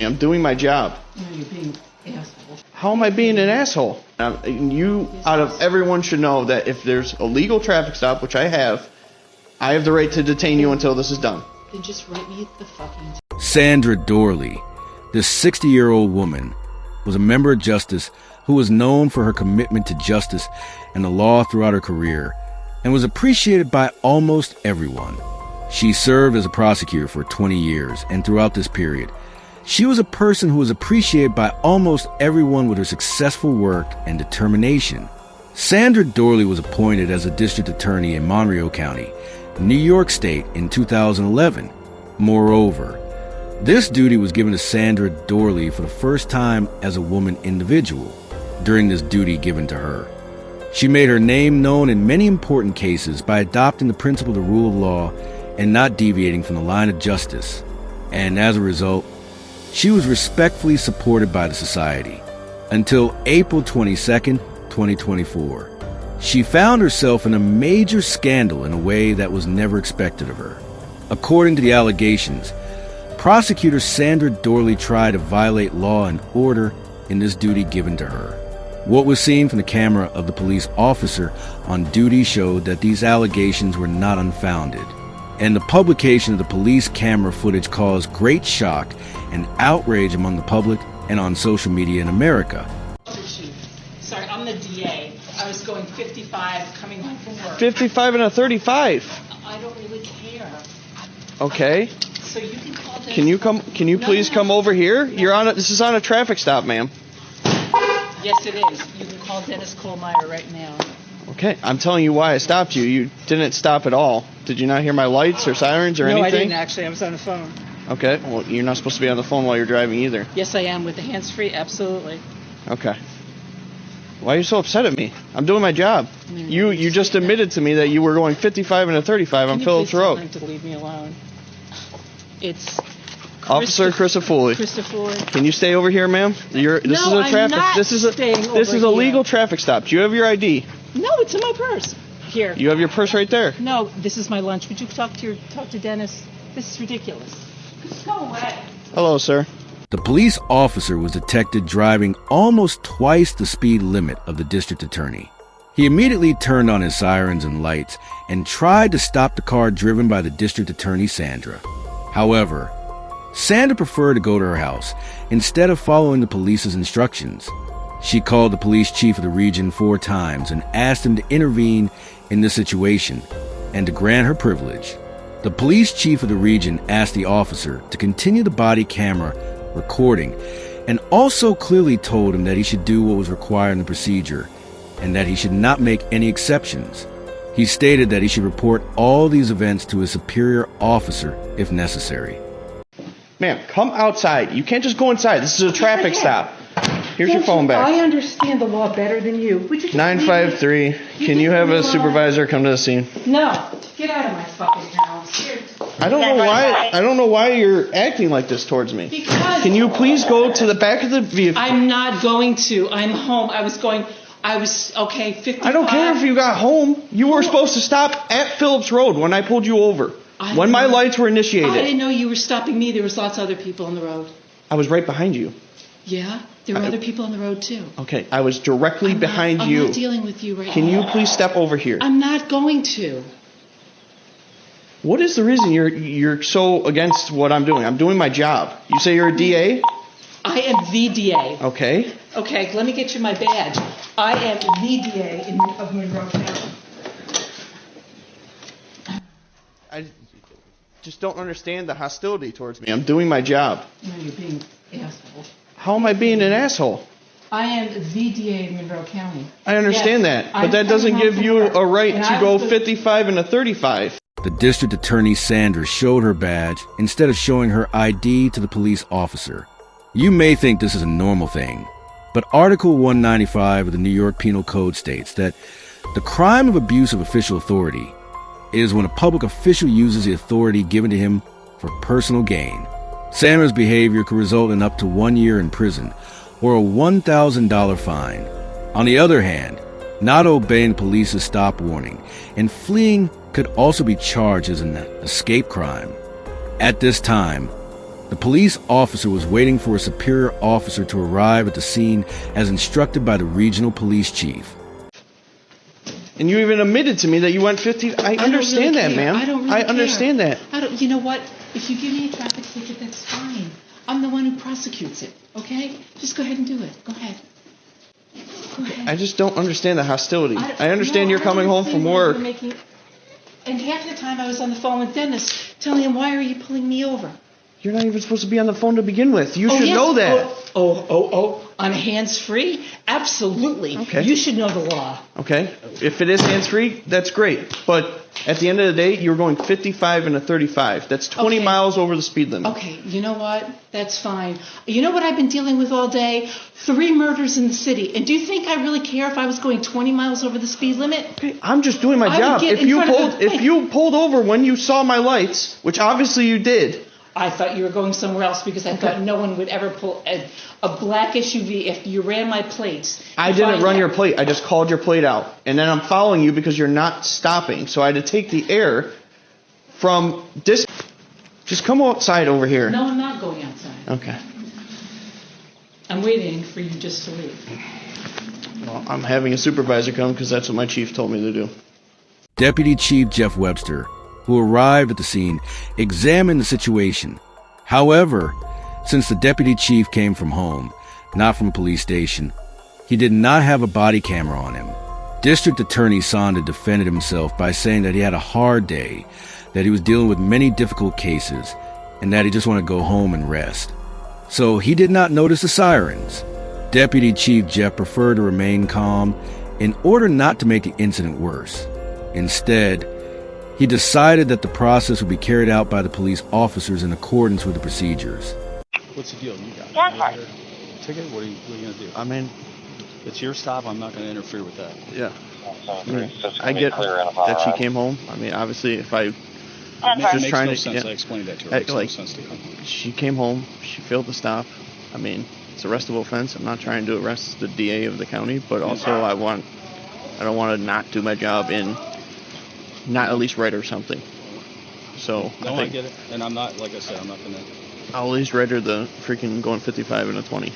I'm doing my job. No, you're being an asshole. How am I being an asshole? You, out of everyone, should know that if there's a legal traffic stop, which I have the right to detain you until this is done. Then just write me the fucking... Sandra Doorley, this 60-year-old woman, was a member of Justice who was known for her commitment to justice and the law throughout her career and was appreciated by almost everyone. She served as a prosecutor for 20 years, and throughout this period, she was a person who was appreciated by almost everyone with her successful work and determination. Sandra Doorley was appointed as a district attorney in Monroe County, New York State in 2011. Moreover, this duty was given to Sandra Doorley for the first time as a woman individual during this duty given to her. She made her name known in many important cases by adopting the principle of the rule of law and not deviating from the line of justice. And as a result, she was respectfully supported by the society until April 22nd, 2024. She found herself in a major scandal in a way that was never expected of her. According to the allegations, prosecutor Sandra Doorley tried to violate law and order in this duty given to her. What was seen from the camera of the police officer on duty showed that these allegations were not unfounded, and the publication of the police camera footage caused great shock and outrage among the public and on social media in America. Sorry, I'm the DA. I was going 55 coming home from work. 55 and a 35. I don't really care. Okay. So you can call Dennis. Can you please come over here? This is on a traffic stop, ma'am. Yes, it is. You can call Dennis Kohlmeyer right now. Okay, I'm telling you why I stopped you. You didn't stop at all. Did you not hear my lights or sirens or anything? No, I didn't actually. I was on the phone. Okay, well, you're not supposed to be on the phone while you're driving either. Yes, I am with the hands-free. Absolutely. Okay. Why are you so upset at me? I'm doing my job. You just admitted to me that you were going 55 and a 35 on Phillips Road. Can you please tell him to leave me alone? It's Officer Christopher. Can you stay over here, ma'am? This is a legal traffic stop. Do you have your ID? No, it's in my purse. Here. You have your purse right there. No, this is my lunch. Would you talk to Dennis? This is ridiculous. Just go away. Hello, sir. The police officer was detected driving almost twice the speed limit of the district attorney. He immediately turned on his sirens and lights and tried to stop the car driven by the district attorney, Sandra. However, Sandra preferred to go to her house instead of following the police's instructions. She called the police chief of the region 4 times and asked him to intervene in the situation and to grant her privilege. The police chief of the region asked the officer to continue the body camera recording and also clearly told him that he should do what was required in the procedure and that he should not make any exceptions. He stated that he should report all these events to his superior officer if necessary. Ma'am, come outside. You can't just go inside. This is a traffic stop. Here's your phone back. I understand the law better than you. Would you just 953. Can you have a supervisor come to the scene? No. Get out of my fucking house. Here. I don't know why you're acting like this towards me. Because Can you please go to the back of the vehicle? I'm not going to. I'm home. Okay, 55. I don't care if you got home. You were supposed to stop at Phillips Road when I pulled you over. When my lights were initiated. I didn't know you were stopping me. There was lots of other people on the road. I was right behind you. Yeah? There were other people on the road too. Okay, I was directly behind you. I'm not dealing with you right now. Can you please step over here? I'm not going to. What is the reason you're so against what I'm doing? I'm doing my job. You say you're a DA? I am the DA. Okay. Okay, let me get you my badge. I am the DA of Monroe County. I just don't understand the hostility towards me. I'm doing my job. No, you're being an asshole. How am I being an asshole? I am the DA of Monroe County. I understand that, but that doesn't give you a right to go 55 and a 35. The district attorney Sandra showed her badge instead of showing her ID to the police officer. You may think this is a normal thing, but Article 195 of the New York Penal Code states that the crime of abuse of official authority is when a public official uses the authority given to him for personal gain. Sandra's behavior could result in up to 1 year in prison or a $1,000 fine. On the other hand, not obeying police's stop warning and fleeing could also be charged as an escape crime. At this time, The police officer was waiting for a superior officer to arrive at the scene as instructed by the regional police chief. And you even admitted to me that you went 50. I understand that, ma'am. I don't really care. understand that. You know what? If you give me a traffic ticket, that's fine. I'm the one who prosecutes it, okay? Just go ahead and do it. Go ahead. Go ahead. I just don't understand the hostility. I understand you're coming home from work. And half the time I was on the phone with Dennis telling him, why are you pulling me over? You're not even supposed to be on the phone to begin with. You should know that. On hands-free? Absolutely. Okay. You should know the law. Okay. If it is hands-free, that's great. But at the end of the day, you're going 55 and a 35. That's 20 miles over the speed limit. Okay, you know what? That's fine. You know what I've been dealing with all day? 3 murders in the city. And do you think I really care if I was going 20 miles over the speed limit? Okay, I'm just doing my job. If you pulled over when you saw my lights, which obviously you did. I thought you were going somewhere else because I thought no one would ever pull a black SUV if you ran my plates. I didn't run your plate. I just called your plate out. And then I'm following you because you're not stopping. So I had to take the air from this. Just come outside over here. No, I'm not going outside. Okay. I'm waiting for you just to leave. Well, I'm having a supervisor come because that's what my chief told me to do. Deputy Chief Jeff Webster, who arrived at the scene, examined the situation. However, since the deputy chief came from home, not from a police station, he did not have a body camera on him. District Attorney Sandra defended himself by saying that he had a hard day, that he was dealing with many difficult cases, and that he just wanted to go home and rest. So he did not notice the sirens. Deputy Chief Jeff preferred to remain calm in order not to make the incident worse. Instead, he decided that the process would be carried out by the police officers in accordance with the procedures. What's the deal? You got Yeah. ticket? What are you going to do? I mean, It's your stop. I'm not going to interfere with that. yeah. So I get that she came home. I mean, obviously, if I That's It Just makes trying no to- sense. yeah. I explained that to her. I- It makes no like- sense to her. she came home, she failed the stop. I mean, it's a arrestable offense. I'm not trying to arrest the DA of the county, but also I don't want to not do my job and not at least write her something. So No, I think get it. And I'm not, like I said, I'm not going to. I'll at least write her the freaking going 55 and a 20.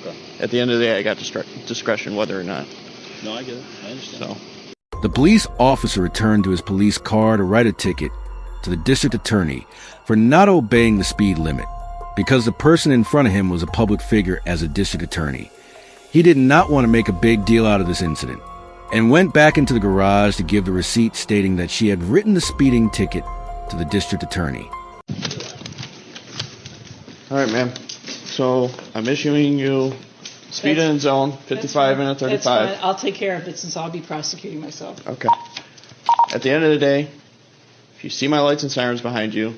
Okay. At the end of the day, I got discretion whether or not. No, I get it. I understand. So The police officer returned to his police car to write a ticket to the district attorney for not obeying the speed limit because the person in front of him was a public figure as a district attorney. He did not want to make a big deal out of this incident and went back into the garage to give the receipt stating that she had written the speeding ticket to the district attorney. all right, ma'am. So I'm issuing you speed in zone 55 and a 35. That's fine. I'll take care of it since I'll be prosecuting myself. Okay. At the end of the day, if you see my lights and sirens behind you,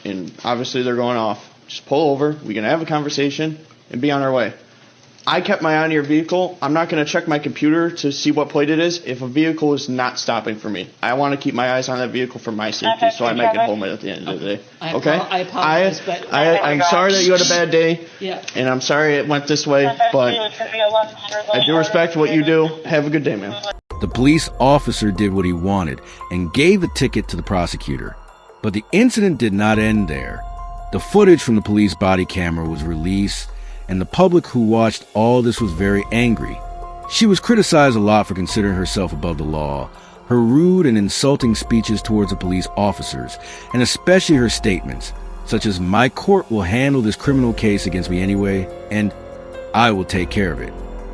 and obviously they're going off, just pull over. We can have a conversation and be on our way. I kept my eye on your vehicle. I'm not going to check my computer to see what plate it is if a vehicle is not stopping for me. I want to keep my eyes on that vehicle for my safety, so I make it home at the end of the day. Okay? I apologize, but I'm sorry that you had a bad day, yeah. and I'm sorry it went this way, but I do respect what you do. Have a good day, man. The police officer did what he wanted and gave the ticket to the prosecutor. But the incident did not end there. The footage from the police body camera was released, and the public who watched all this was very angry. She was criticized a lot for considering herself above the law, her rude and insulting speeches towards the police officers, and especially her statements, such as, "My court will handle this criminal case against me anyway," and "I will take care of it."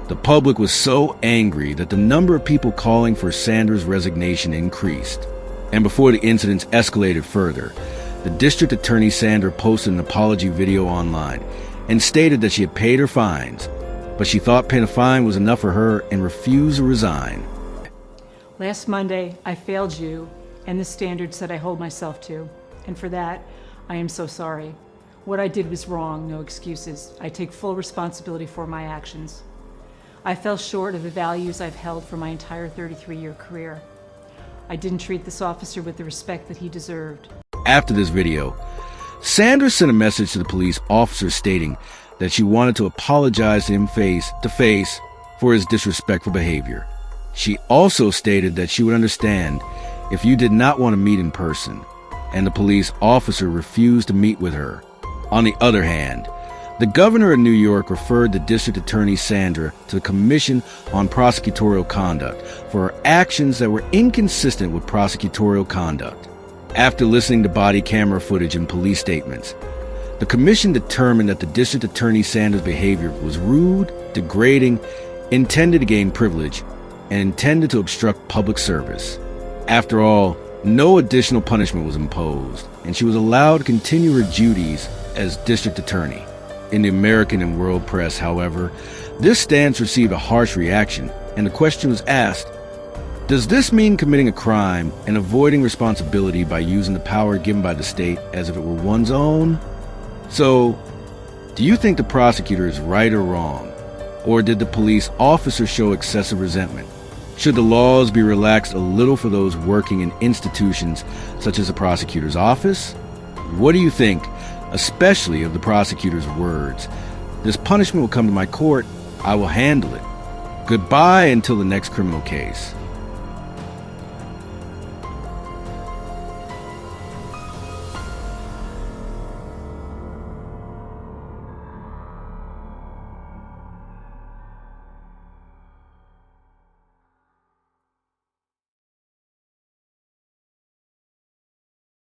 The public was so angry that the number of people calling for Sandra's resignation increased. And before the incidents escalated further, the district attorney Sandra posted an apology video online and stated that she had paid her fines, but she thought paying a fine was enough for her and refused to resign. Last Monday, I failed you and the standards that I hold myself to, and for that, I am so sorry. What I did was wrong, no excuses. I take full responsibility for my actions. I fell short of the values I've held for my entire 33-year career. I didn't treat this officer with the respect that he deserved. After this video, Sandra sent a message to the police officer stating that she wanted to apologize to him face to face for his disrespectful behavior. She also stated that she would understand if you did not want to meet in person, and the police officer refused to meet with her. On the other hand, the governor of New York referred the district attorney Sandra to the Commission on Prosecutorial Conduct for her actions that were inconsistent with prosecutorial conduct. After listening to body camera footage and police statements, the commission determined that the district attorney Sandra's behavior was rude, degrading, intended to gain privilege, and intended to obstruct public service. After all, no additional punishment was imposed, and she was allowed to continue her duties as district attorney. In the American and world press, however, this stance received a harsh reaction, and the question was asked, does this mean committing a crime and avoiding responsibility by using the power given by the state as if it were one's own? So, do you think the prosecutor is right or wrong? Or did the police officer show excessive resentment? Should the laws be relaxed a little for those working in institutions such as the prosecutor's office? What do you think, especially of the prosecutor's words? This punishment will come to my court. I will handle it. Goodbye until the next criminal case.